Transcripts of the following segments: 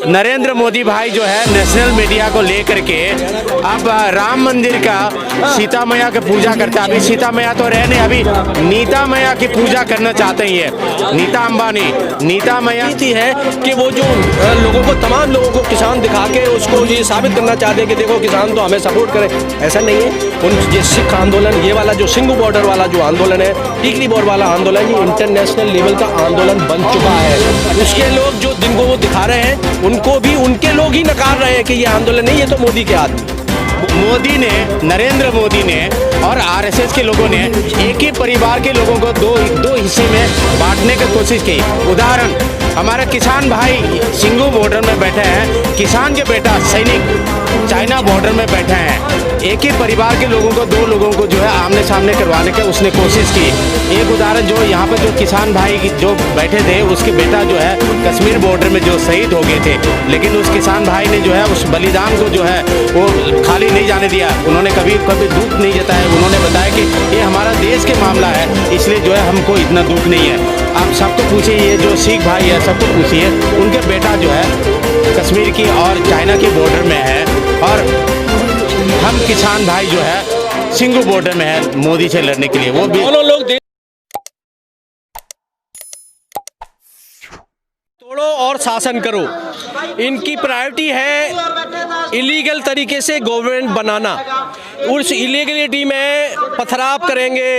नरेंद्र मोदी भाई जो है नेशनल मीडिया को लेकर के अब राम मंदिर का सीता मैया की पूजा करता है। अभी सीता मैया तो रहे नहीं, अभी नीता मैया की पूजा करना चाहते हैं। ये नीता अंबानी नीता मैया है कि वो जो लोगों को, तमाम लोगों को किसान दिखा के उसको ये साबित करना चाहते हैं कि देखो किसान तो हमें सपोर्ट करे। ऐसा नहीं है। उन ये सिख आंदोलन, ये वाला जो सिंघू बॉर्डर वाला जो आंदोलन है, टीकरी बॉर्डर वाला आंदोलन, ये इंटरनेशनल लेवल का आंदोलन बन चुका है। उसके लोग जो जिनको वो दिखा रहे हैं उनको भी उनके लोग ही नकार रहे हैं कि ये आंदोलन नहीं, ये तो मोदी के आदमी। मोदी ने, नरेंद्र मोदी ने और आरएसएस के लोगों ने एक ही परिवार के लोगों को दो हिस्से में बांटने की कोशिश की। उदाहरण, हमारा किसान भाई सिंघू बॉर्डर में बैठे हैं, किसान के बेटा सैनिक चाइना बॉर्डर में बैठे हैं। एक ही परिवार के लोगों को, दो लोगों को जो है आमने सामने करवाने की उसने कोशिश की। एक उदाहरण, जो यहाँ पर जो किसान भाई जो बैठे थे उसके बेटा जो है कश्मीर बॉर्डर में जो शहीद हो गए थे, लेकिन उस किसान भाई ने जो है उस बलिदान को जो है वो खाली नहीं जाने दिया। उन्होंने कभी दुख नहीं जताया। उन्होंने बताया कि ये हमारा देश के मामला है, इसलिए जो है हमको इतना दुख नहीं है। आप सबको पूछिए, ये जो सिख भाई है सबको पूछिए, उनके बेटा जो है कश्मीर की और चाइना के बॉर्डर में है, और हम किसान भाई जो है सिंघू बॉर्डर में है मोदी से लड़ने के लिए। वो भी दोनों लोग तोड़ो और शासन करो, इनकी प्रायोरिटी है इलीगल तरीके से गवर्नमेंट बनाना। उस इलीगलिटी में पथराव करेंगे।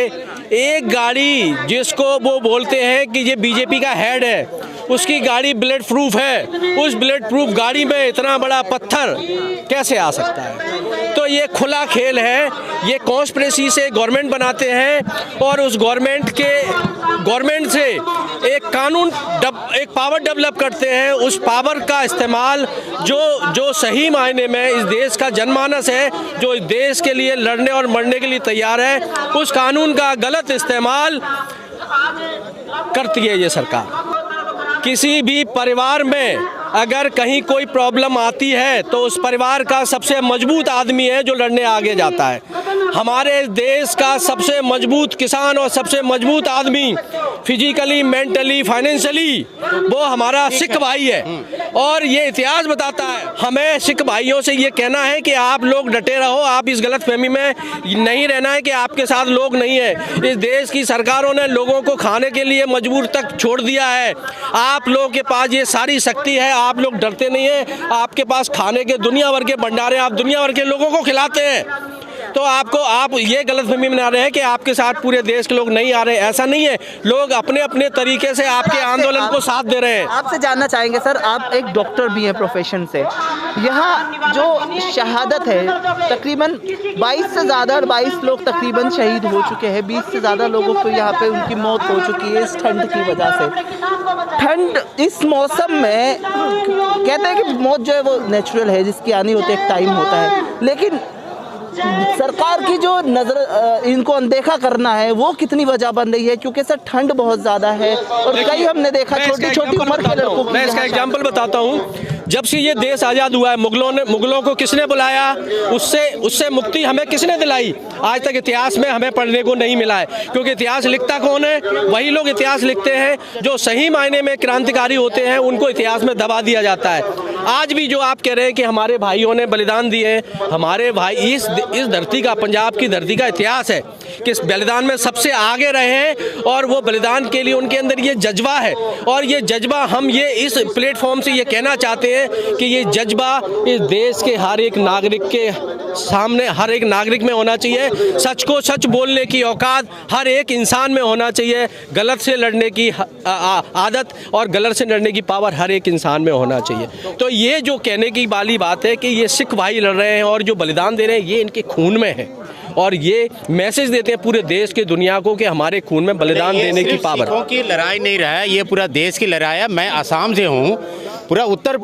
एक गाड़ी जिसको वो बोलते हैं कि ये बीजेपी का हेड है, उसकी गाड़ी बुलेट प्रूफ है, उस बुलेट प्रूफ गाड़ी में इतना बड़ा पत्थर कैसे आ सकता है? तो ये खुला खेल है। ये कॉन्स्पिरेसी से गवर्नमेंट बनाते हैं और उस गवर्नमेंट से एक कानून, एक पावर डेवलप करते हैं। उस पावर का इस्तेमाल जो सही मायने में इस देश का जनमानस है, जो इस देश के लिए लड़ने और मरने के लिए तैयार है, उस कानून का गलत इस्तेमाल करती है ये सरकार। किसी भी परिवार में अगर कहीं कोई प्रॉब्लम आती है तो उस परिवार का सबसे मजबूत आदमी है जो लड़ने आगे जाता है। हमारे देश का सबसे मजबूत किसान और सबसे मजबूत आदमी फिजिकली, मेंटली, फाइनेंशियली, वो हमारा सिख भाई है। और ये इतिहास बताता है। हमें सिख भाइयों से ये कहना है कि आप लोग डटे रहो, आप इस गलतफहमी में नहीं रहना है कि आपके साथ लोग नहीं है। इस देश की सरकारों ने लोगों को खाने के लिए मजबूर तक छोड़ दिया है। आप लोगों के पास ये सारी शक्ति है, आप लोग डरते नहीं हैं। आपके पास खाने के दुनिया भर के भंडारे, आप दुनिया भर के लोगों को खिलाते हैं। तो आप ये गलतफहमी में आ रहे हैं कि आपके साथ पूरे देश के लोग नहीं आ रहे हैं। ऐसा नहीं है। लोग अपने अपने तरीके से आपके आंदोलन को साथ दे रहे हैं। आपसे जानना चाहेंगे सर, आप एक डॉक्टर भी हैं प्रोफेशन से, यहाँ जो शहादत है तकरीबन 22 से ज़्यादा, 22 लोग तकरीबन शहीद हो चुके हैं। 20 से ज़्यादा लोगों को यहाँ पे उनकी मौत हो चुकी है इस ठंड की वजह से। ठंड इस मौसम में, कहते हैं कि मौत जो है वो नेचुरल है, जिसकी आनी होती है एक टाइम होता है, लेकिन सरकार की जो नजर इनको अनदेखा करना है वो कितनी वजह बन रही है? क्योंकि सर ठंड बहुत ज़्यादा है और कई हमने देखा छोटी छोटी उम्र के लड़कों की। मैं इसका एग्जाम्पल बताता हूँ। जब से ये देश आज़ाद हुआ है, मुगलों को किसने बुलाया? उससे मुक्ति हमें किसने दिलाई? आज तक इतिहास में हमें पढ़ने को नहीं मिला है। क्योंकि इतिहास लिखता कौन है? वही लोग इतिहास लिखते हैं जो सही मायने में क्रांतिकारी होते हैं, उनको इतिहास में दबा दिया जाता है। आज भी जो आप कह रहे हैं कि हमारे भाइयों ने बलिदान दिए, हमारे भाई इस धरती का, पंजाब की धरती का इतिहास है कि इस बलिदान में सबसे आगे रहे हैं और वो बलिदान के लिए उनके अंदर ये जज्बा है। और ये जज्बा हम ये इस प्लेटफॉर्म से ये कहना चाहते हैं कि ये जज्बा इस देश के हर एक नागरिक के सामने, हर एक नागरिक में होना चाहिए। सच को सच बोलने की औकात हर एक इंसान में होना चाहिए। गलत से लड़ने की आदत और गलत से लड़ने की पावर हर एक इंसान में होना चाहिए। तो ये जो कहने की वाली बात है कि ये सिख भाई लड़ रहे हैं और जो बलिदान दे रहे हैं, ये इनके खून में है। और ये मैसेज देते हैं पूरे देश के दुनिया को कि हमारे खून में बलिदान देने की पावर। सिखों की लड़ाई नहीं रहा है, ये पूरा देश की लड़ाई है। मैं आसाम से हूँ। पूरा उत्तर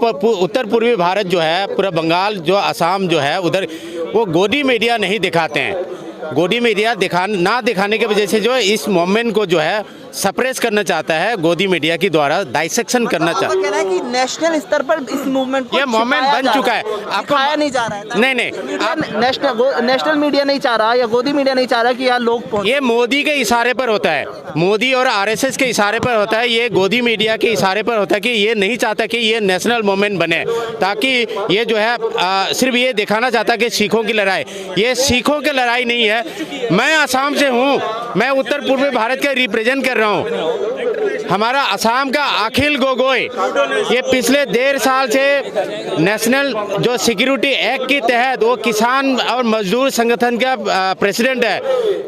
पूर्वी भारत जो है, पूरा बंगाल जो, असम जो है, उधर वो गोदी मीडिया नहीं दिखाते हैं। गोदी मीडिया ना दिखाने की वजह से जो है इस मूवमेंट को जो है सप्रेस करना चाहता है, गोदी मीडिया के द्वारा डाइसेक्शन करना चाहता है। कहना है कि नेशनल स्तर पर इस मूवमेंट को ये मूवमेंट छिपाया बन जा चुका रहा है। आपको दिखाया नहीं जा रहा है। नहीं आप नेशनल मीडिया नहीं चाह रहा या गोदी मीडिया नहीं चाह रहा कि यहाँ लोग पहुंचे। ये मोदी के इशारे पर होता है, मोदी और आरएसएस के इशारे पर होता है, ये गोदी मीडिया के इशारे पर होता है कि ये नहीं चाहता कि ये नेशनल मूवमेंट बने, ताकि ये जो है सिर्फ ये दिखाना चाहता है कि सिखों की लड़ाई, ये सिखों की लड़ाई नहीं है। मैं असम से हूँ, मैं उत्तर पूर्वी भारत का रिप्रेजेंट कर रहा हूँ। हमारा असम का अखिल गोगोई ये पिछले 1.5 साल से नेशनल जो सिक्योरिटी एक्ट के तहत वो किसान और मजदूर संगठन का प्रेसिडेंट है।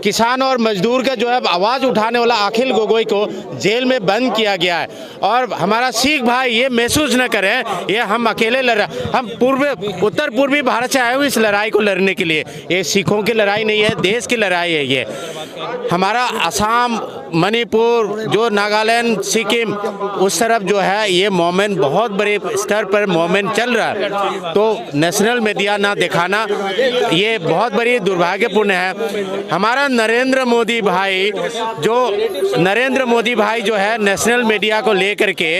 किसान और मजदूर का जो है आवाज़ उठाने वाला अखिल गोगोई को जेल में बंद किया गया है। और हमारा सिख भाई ये महसूस न करें ये हम अकेले लड़ रहे, हम उत्तर पूर्वी भारत से आए हुए इस लड़ाई को लड़ने के लिए। ये सिखों की लड़ाई नहीं है, देश की लड़ाई है। ये हमारा असम, मणिपुर, जो नागालैंड, सिक्किम उस तरफ जो है ये मूवमेंट बहुत बड़े स्तर पर मूवमेंट चल रहा है। तो नेशनल मीडिया ना दिखाना ये बहुत बड़ी दुर्भाग्यपूर्ण है। हमारा नरेंद्र मोदी भाई जो है नेशनल मीडिया को लेकर के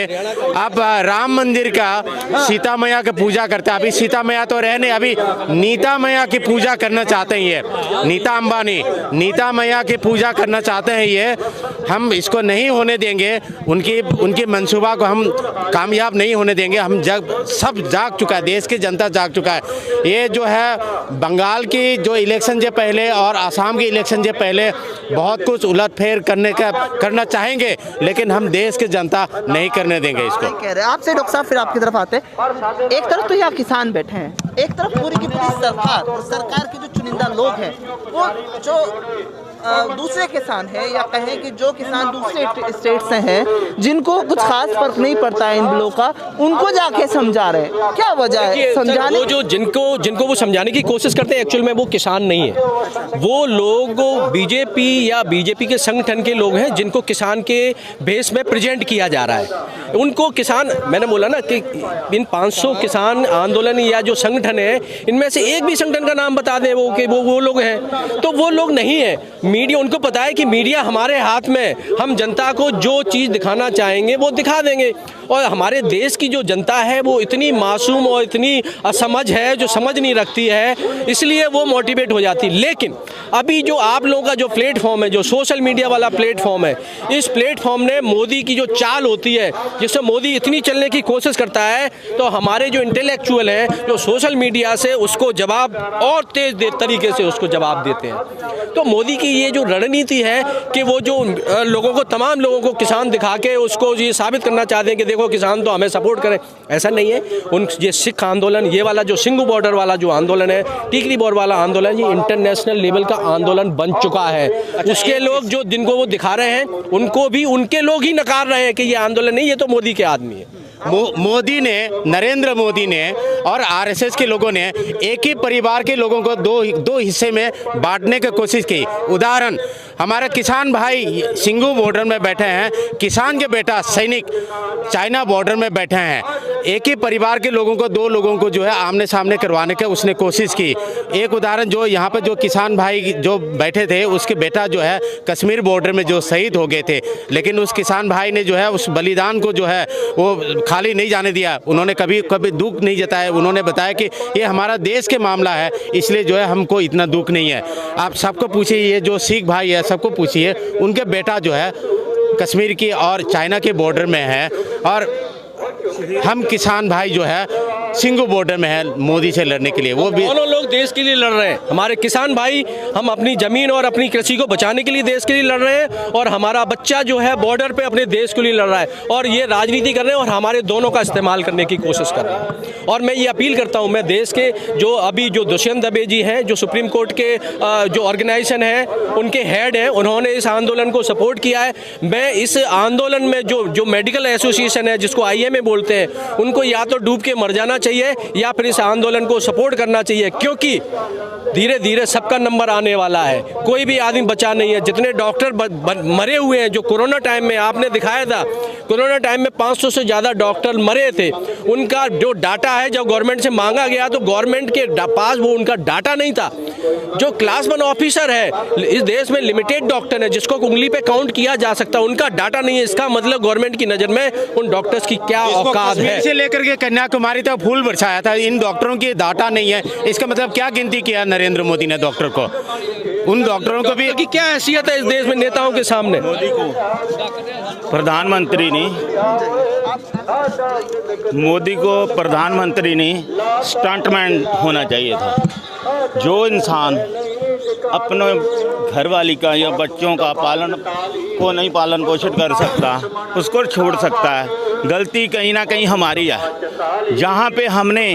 अब राम मंदिर का सीता मैया की पूजा करता है। अभी सीता मैया तो रहे नहीं, अभी नीता मैया की पूजा करना चाहते हैं। ये नीता अंबानी नीता मैया की पूजा करना चाहते हैं। ये हम इसको नहीं होने देंगे, उनकी मंसूबा को हम कामयाब नहीं होने देंगे। हम सब जाग चुका है, देश की जनता जाग चुका है। ये जो है बंगाल की जो इलेक्शन से पहले और असम की इलेक्शन से पहले बहुत कुछ उलटफेर करना चाहेंगे, लेकिन हम देश की जनता नहीं करने देंगे इसको। कह रहे हैं आपसे डॉक्टर साहब, फिर आपकी तरफ आते हैं। एक तरफ तो यहाँ किसान बैठे हैं, एक तरफ पूरी की पूरी सरकार के जो चुनिंदा लोग हैं वो जो दूसरे किसान हैं या कहें कि जो किसान दूसरे स्टेट से हैं जिनको कुछ खास फर्क नहीं पड़ता है इन बिलों का, उनको जाके समझा रहे हैं। क्या वजह है समझाने? वो जो जिनको वो समझाने की कोशिश करते हैं एक्चुअल में वो किसान नहीं है, वो लोग बीजेपी या बीजेपी के संगठन के लोग हैं जिनको किसान के बेस में प्रेजेंट किया जा रहा है। उनको किसान, मैंने बोला ना कि इन 500 किसान आंदोलन या जो संगठन है इनमें से एक भी संगठन का नाम बता दें वो लोग हैं, तो वो लोग नहीं है। मीडिया, उनको पता है कि मीडिया हमारे हाथ में, हम जनता को जो चीज़ दिखाना चाहेंगे वो दिखा देंगे। और हमारे देश की जो जनता है वो इतनी मासूम और इतनी असमझ है, जो समझ नहीं रखती है, इसलिए वो मोटिवेट हो जाती। लेकिन अभी जो आप लोगों का जो प्लेटफॉर्म है, जो सोशल मीडिया वाला प्लेटफॉर्म है, इस प्लेटफॉर्म ने मोदी की जो चाल होती है जिससे मोदी इतनी चलने की कोशिश करता है, तो हमारे जो इंटेलेक्चुअल हैं जो सोशल मीडिया से उसको जवाब और तेज तरीके से उसको जवाब देते हैं। तो मोदी की ये जो रणनीति है कि वो जो लोगों को, तमाम लोगों को किसान दिखा के उसको ये साबित करना चाहते हैं कि देखो किसान तो हमें सपोर्ट करें, ऐसा नहीं है। ये सिख आंदोलन, ये वाला जो सिंगू बॉर्डर वाला जो आंदोलन है, टिकरी बॉर्डर वाला आंदोलन, ये इंटरनेशनल लेवल का आंदोलन बन चुका है। उसके लोग जो जिनको वो दिखा रहे हैं उनको भी उनके लोग ही नकार रहे हैं कि ये आंदोलन नहीं, ये तो मोदी के आदमी है। मोदी ने, नरेंद्र मोदी ने और आरएसएस के लोगों ने एक ही परिवार के लोगों को दो हिस्से में बांटने की कोशिश की। उदाहरण, हमारे किसान भाई सिंगू बॉर्डर में बैठे हैं, किसान के बेटा सैनिक चाइना बॉर्डर में बैठे हैं। एक ही परिवार के लोगों को, 2 लोगों को जो है आमने सामने करवाने की उसने कोशिश की। एक उदाहरण, जो यहाँ पर जो किसान भाई जो बैठे थे उसके बेटा जो है कश्मीर बॉर्डर में जो शहीद हो गए थे, लेकिन उस किसान भाई ने जो है उस बलिदान को जो है वो खाली नहीं जाने दिया। उन्होंने कभी दुख नहीं जताया। उन्होंने बताया कि ये हमारा देश के मामला है, इसलिए जो है हमको इतना दुख नहीं है। आप सबको पूछिए, ये जो सिख भाई है सबको पूछिए, उनके बेटा जो है कश्मीर की और चाइना के बॉर्डर में है, और हम किसान भाई जो है सिंगू बॉर्डर में है मोदी से लड़ने के लिए। वो भी दोनों लोग देश के लिए लड़ रहे हैं। हमारे किसान भाई, हम अपनी ज़मीन और अपनी कृषि को बचाने के लिए देश के लिए लड़ रहे हैं, और हमारा बच्चा जो है बॉर्डर पे अपने देश के लिए लड़ रहा है, और ये राजनीति कर रहे हैं और हमारे दोनों का इस्तेमाल करने की कोशिश कर रहे हैं। और मैं ये अपील करता हूँ, मैं देश के जो अभी जो दुष्यंत दबे जी हैं, जो सुप्रीम कोर्ट के जो ऑर्गेनाइजेशन है उनके हेड हैं, उन्होंने इस आंदोलन को सपोर्ट किया है। मैं इस आंदोलन में जो मेडिकल एसोसिएशन है जिसको IMA बोलते हैं, उनको या तो डूब के मर जाना चाहिए या फिर इस आंदोलन को सपोर्ट करना चाहिए, क्योंकि धीरे धीरे सबका नंबर आने वाला है, कोई भी आदमी बचा नहीं है। जितने डॉक्टर मरे हुए हैं, जो कोरोना टाइम में आपने दिखाया था, कोरोना टाइम में 500 से ज़्यादा डॉक्टर मरे थे, उनका जो डाटा है जब गवर्नमेंट से मांगा गया तो गवर्नमेंट के पास वो उनका डाटा नहीं था। जो क्लास 1 ऑफिसर है इस देश में, लिमिटेड डॉक्टर है जिसको उंगली पे काउंट किया जा सकता है, उनका डाटा नहीं है। इसका मतलब गवर्नमेंट की नज़र में उन डॉक्टर्स की क्या औकात है। से लेकर के कन्याकुमारी तक फूल बरसाया था, इन डॉक्टरों की डाटा नहीं है, इसका मतलब क्या गिनती किया नरेंद्र मोदी ने डॉक्टर को? उन डॉक्टरों को भी कि क्या हैसियत है इस देश में नेताओं के सामने? मोदी को प्रधानमंत्री ने स्टंटमैन होना चाहिए था। जो इंसान अपने घरवाली का या बच्चों का पालन पोषण कर सकता, उसको छोड़ सकता है। गलती कहीं ना कहीं हमारी है। जहाँ पे हमने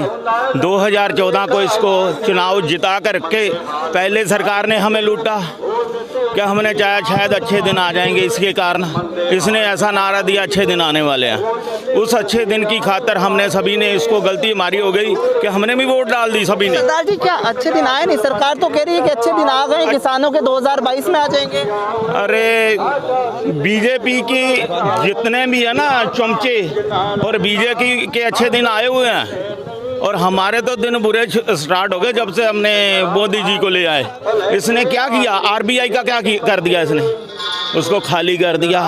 2014 को इसको चुनाव जिता करके पहले सरकार ने हमें लूटा, क्या हमने चाहा शायद अच्छे दिन आ जाएंगे, इसके कारण इसने ऐसा नारा दिया अच्छे दिन आने वाले हैं। उस अच्छे दिन की खातिर हमने सभी ने, इसको गलती हमारी हो गई कि हमने भी वोट डाल दी सभी ने। सरदार जी क्या अच्छे दिन आए नहीं? सरकार तो कह रही है कि अच्छे दिन आ गए, किसानों के 2022 में आ जाएंगे। अरे बीजेपी की जितने भी है ना चमचे, और बीजेपी के अच्छे दिन आए हुए हैं, और हमारे तो दिन बुरे स्टार्ट हो गए जब से हमने मोदी जी को ले आए। इसने क्या किया? आरबीआई का क्या कर दिया इसने? उसको खाली कर दिया।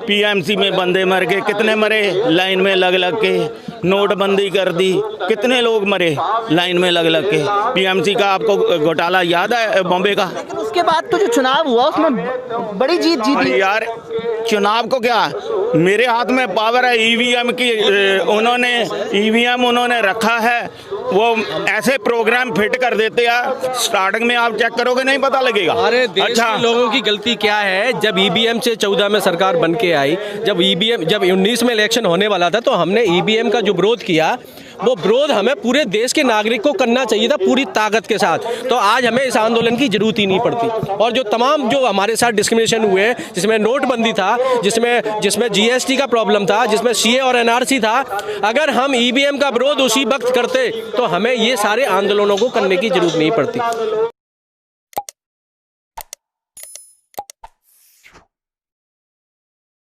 पीएमसी में बंदे मर गए, कितने मरे लाइन में लग लग के। नोटबंदी कर दी, कितने लोग मरे लाइन में लग लग के। पीएमसी का आपको घोटाला याद है बॉम्बे का? लेकिन उसके बाद तो जो चुनाव हुआ उसमें बड़ी जीत जीती यार। चुनाव को क्या, मेरे हाथ में पावर है ईवीएम की। उन्होंने ईवीएम उन्होंने रखा है, वो ऐसे प्रोग्राम फिट कर देते हैं, स्टार्टिंग में आप चेक करोगे नहीं पता लगेगा। अरे देश के लोगों की गलती क्या है? जब ईवीएम से 14 में सरकार बन के आई, जब 19 में इलेक्शन होने वाला था, तो हमने ईवीएम का जो विरोध किया, वो विरोध हमें पूरे देश के नागरिक को करना चाहिए था पूरी ताकत के साथ। तो आज हमें इस आंदोलन की जरूरत ही नहीं पड़ती। और जो तमाम जो हमारे साथ डिस्क्रिमिनेशन हुए, जिसमें नोटबंदी था, जिसमें जीएसटी का प्रॉब्लम था, जिसमें सीए और एनआरसी था, अगर हम ईवीएम का विरोध उसी वक्त करते तो हमें ये सारे आंदोलनों को करने की जरूरत नहीं पड़ती।